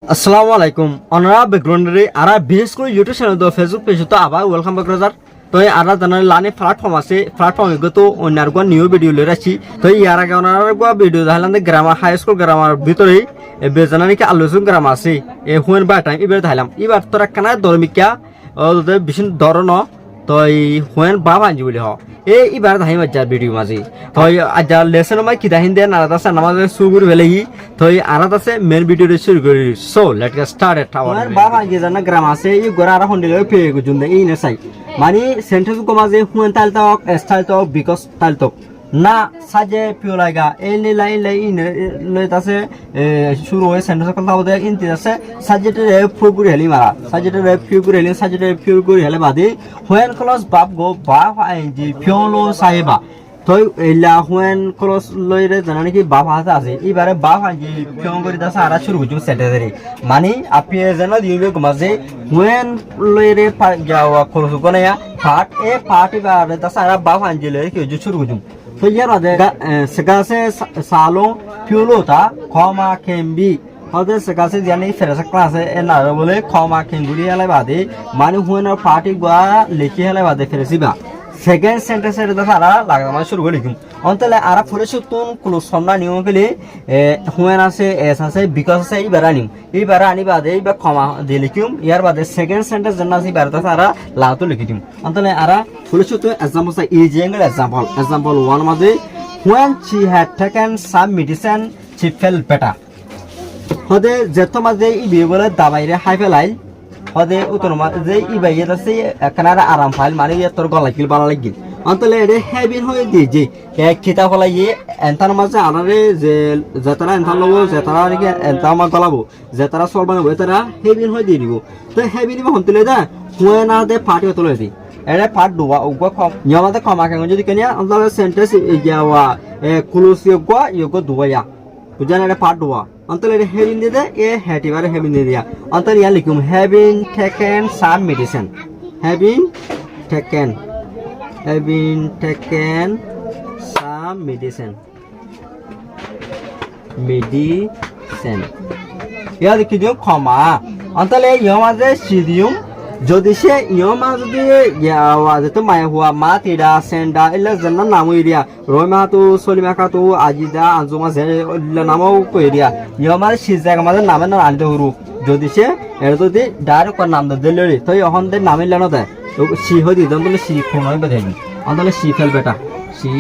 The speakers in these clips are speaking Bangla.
Assalamualaikum. Honorable background ara beach.school YouTube channel do Facebook page to aba welcome back brother. তো ara জানার লানে প্ল্যাটফর্ম আছে প্ল্যাটফর্মে গত অন্যার কোন নিউ ভিডিও লই রাখছি তো ইয়ার আগে ওনার কোন ভিডিও দেখালাম গ্রামার হাই স্কুল গ্রামার ভিতরে বেজানানি কি আলোচনা গ্রামার আছে এ হুয়েন বা টাইম এবার দেখালাম এবার তোরা কানা ধর্মিকা ও বিশেষ ধরন তো হুয়েন বা ভাঞ্জি বলি হ এই এবার দাহি মজার ভিডিও মাঝে তো আজ লেসন মাই কি দাহিন দেন আর আছে নামাজ সুগুর বেলেই তো আরাত আছে মেন ভিডিও শুরু করি so let's get started when বা ভাঞ্জি জানা গ্রাম আছে এই গোরা আর হন্ডিলে পে গুজুন এই নে সাই মানে সেন্টেন্স কো মাঝে হুয়েন তাল তক স্টাইল তক বিকজ তাল তক না সাজে পিও লাগা এই লাইন লাইন লইতাছে শুরু হয় সেন্টেন্স কথা বলতে ইনতি আছে সাজেটে ফিউগুরি হেলি মারা সাজেটে ফিউগুরি হেলি সাজেটে ফিউগুরি হেলে বাদে হুয়েন ক্লজ বাপ গো বা জি ফিওলো সাহেবা তো এলা হুয়েন ক্লজ লইরে জানা নাকি বাপ হাতে আছে এবারে বাপ জি ফিও করি দাসা আর শুরু হইছো সেন্টেন্স মানে আপনি জানা দিবে মাঝে হুয়েন লইরে যাওয়া ক্লজ কোনায়া পার্ট এ পার্ট এবারে দাসা আর বাপ জি লইরে কি শুরু হইছো তো ইয়ার বাদে সেগাসে সালো ফিউলোটা ক্ষমা কেমবি হদে সেগাসে জানি ফেরাসা ক্লাসে এ না বলে ক্ষমা কেমগুরি হেলে বাদে মানে হুয়েনার পার্টি গা লিখি হেলে বাদে ফেরেছিবা সেকেন্ড সেন্টেন্সের দেখা আরা লাগামা শুরু করে লিখুম অন্তলে আরা ফরেসুতুন ক্লোজ সন্না নিয়ম পেলে হুয়েন আছে এস আছে বিকজ আছে এইবার আনিম এইবার আনি বাদে এইবার ক্ষমা দিয়ে লিখুম ইয়ার বাদে সেকেন্ড সেন্টেন্স জানা আছে এইবার দেখা আরা লাগাতো লিখি দিম অন্তলে আরা ফরেসুতুন এক্সাম্পল আছে ইজি অ্যাঙ্গেল এক্সাম্পল 1 মাঝে when she had taken some medicine she felt better হদে যেত মাঝে ই বিবলে দাবাইরে হাই ফেলাই হদে উতর মাঝে ই বাইয়ে আছে কানারা আরাম ফাইল মানে তোর গলা কিল বালা লাগিল অন্তলে এডে হেবিন হয়ে দি যে এক খিতা ফলাইয়ে এন্তার মাঝে আনারে যে যেতারা এন্তার লব যেতারা নাকি এন্তা মা গলাবো যেতারা সল বানাবো এতারা হেবিন হয়ে দি দিব তো হেবিন হন্তলে দা হুয়ে না দে পার্টি হতলে দি এডে পার্ট দুয়া উগো কম নিয়মাতে কমা কেন যদি কেনিয়া অন্তলে সেন্টেন্স ইয়াওয়া কুলুসিও গো ইগো দুয়া বুঝান এডে পার্ট দুয়া অন্তলে এডে হেবিন দি দে এ হেটিবারে হেবিন দি দিয়া অন্তলে ইয়া লিখুম having taken some medicine having taken some medicine ইয়া দেখি দিও ক্ষমা অন্তলে ইয়মাজে সিদিউম যদি সে ইয়মা যদি ইয়াওয়া যেত মায়া হুয়া মা তিডা সেন্ডা ইলা জান্না নাম এরিয়া রয়মা তো সলিমা কা তো আজিদা আজমা জে ইলা নামও কো এরিয়া ইয়মার সিজাগা মাঝে নামে না আনতে হরু যদি সে এর যদি ডাইরেক্ট কোন নাম দিলরি তো এখন দে নাম ইলা না দে তো সি হই দি দন্তলে সি কোন হয় বাদাই অন্তলে সি ফেল বেটা সি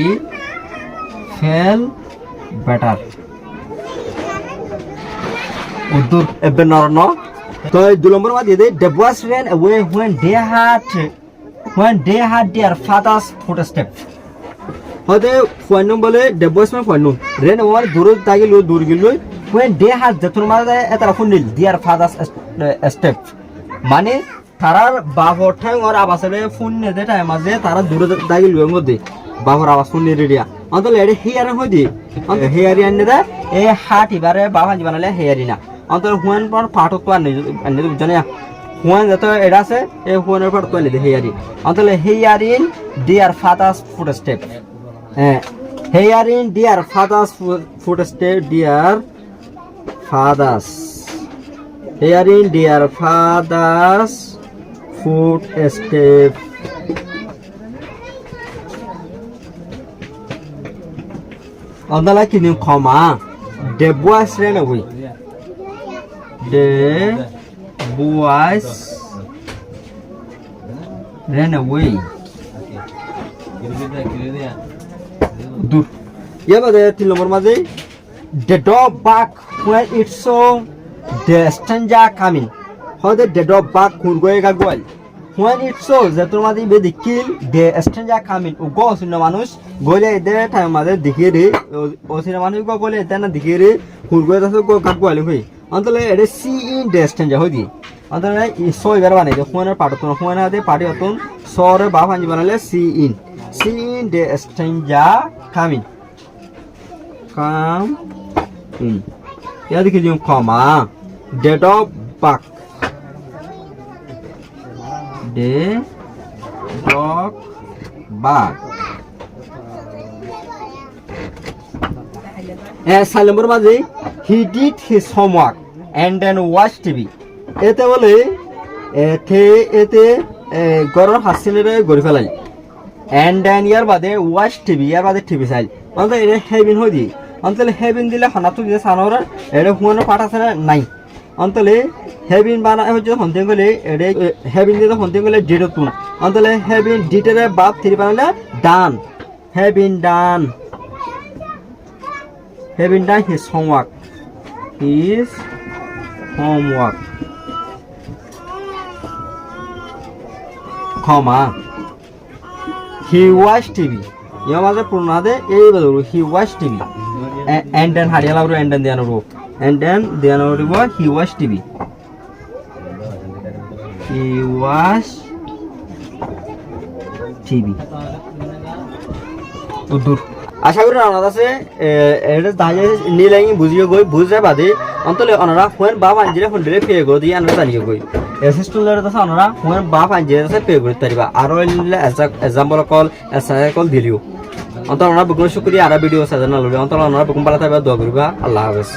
ফেল বেটার উদ্দুর এবে নরন তো 2 নম্বর মা দিয়ে দে the boys ran away when they had their father's footstep হদে ফোন বলে the boys মানে ফোন ran away দূর তাগিল দূর গিল when they had যতন মাঝে এতারা ফোন নিল their father's step মানে তারার বাবর ঠাং আর আবাসে ফোন নে দে টাইম মাঝে তারা দূর তাগিল মধ্যে বাবর আওয়াজ শুন নি রেডিয়া অন্তলে এডে হেয়ারে হই দি হেয়ারি আননে দে এ হাট ইবারে বাবা জি বানালে হেয়ারি না অন্তর হুয়েন পর পাঠক তো আর নেই জানে হুয়েন যত এডা আছে এই হুয়েনের পর তো নেই হেয়ারি অন্তলে hearing dear father's footstep hearing dear father's footstep dear father's hearing dear father's footstep অন্তলা কি নিউ ক্ষমা the boys ran away the boys ran away দূর ইয়াবাদে 3 নম্বর মাঝে the dog bark when it saw the stranger coming হদে the dog bark কোন গয়গা গোয়াল when it saw যেতর মাঝে বে দেখিল the stranger coming ও গো শুন মানুষ গলে দে টাইম মাঝে দেখি রে ও সিনা মানুষ গো গলে দেনা দেখি রে কোন গয় দাস গো কাট গোয়াল হই অন্তলে এডে সি ইন the stranger হই দি অন্তলে সো এবার বানাই দে হুয়েনের পার্ট তো হুয়েনা দে পার্টি অতন সরে বা ভাঞ্জি বানালে see in the stranger coming ইয়া দেখি দিও ক্ষমা the dog bark the dog bark 6 নম্বর মাঝে he did his homework and then watch TV এতে বলে এতে গরর হাসিনেরে গড়ি ফেলাই and then ইয়ার বাদে watch TV ইয়ার বাদে টিভি চাই অন্তত এটা হেভিন হই দি অন্তত হেভিন দিলে হানাতো দিলে সানোরা এটা হুয়ানো পাঠ আছে নাই অন্তত হেভিন বানা হচ্ছে হন্তে গলে এটা হেভিন দিলে হন্তে গলে ডিটো তুন অন্তত হেভিন ডিটেরে বাপ থ্রি বানালে ডান হেভিন ডান his homework comma he watched TV ইয়া মাঝে পূর্ণ দে এই বলু he watched TV and then হারিয়ালা বড় and then দেয়ানো বড় he watched TV উদুর আশা করি আপনার কাছে এটা দাঁড়িয়ে নিলাই বুঝিয়ে গই বুঝে বাদে অন্তলে ওনারা ফোন বাপ আঞ্জিরে ফোন দিলে পে করে দিয়ে আমরা জানিয়ে গই অ্যাসিস্ট্যান্টের কাছে ওনারা ফোন বাপ আঞ্জিরে কাছে পে করে তারিবা আর এক্সাম্পল কল দিলিও অন্তত ওনারা বুকুন শুক্রিয়া আর ভিডিও সাজানো লবে অন্তত ওনারা বুকুন পালা থাকবে দোয়া করিবা আল্লাহ হাফেজ।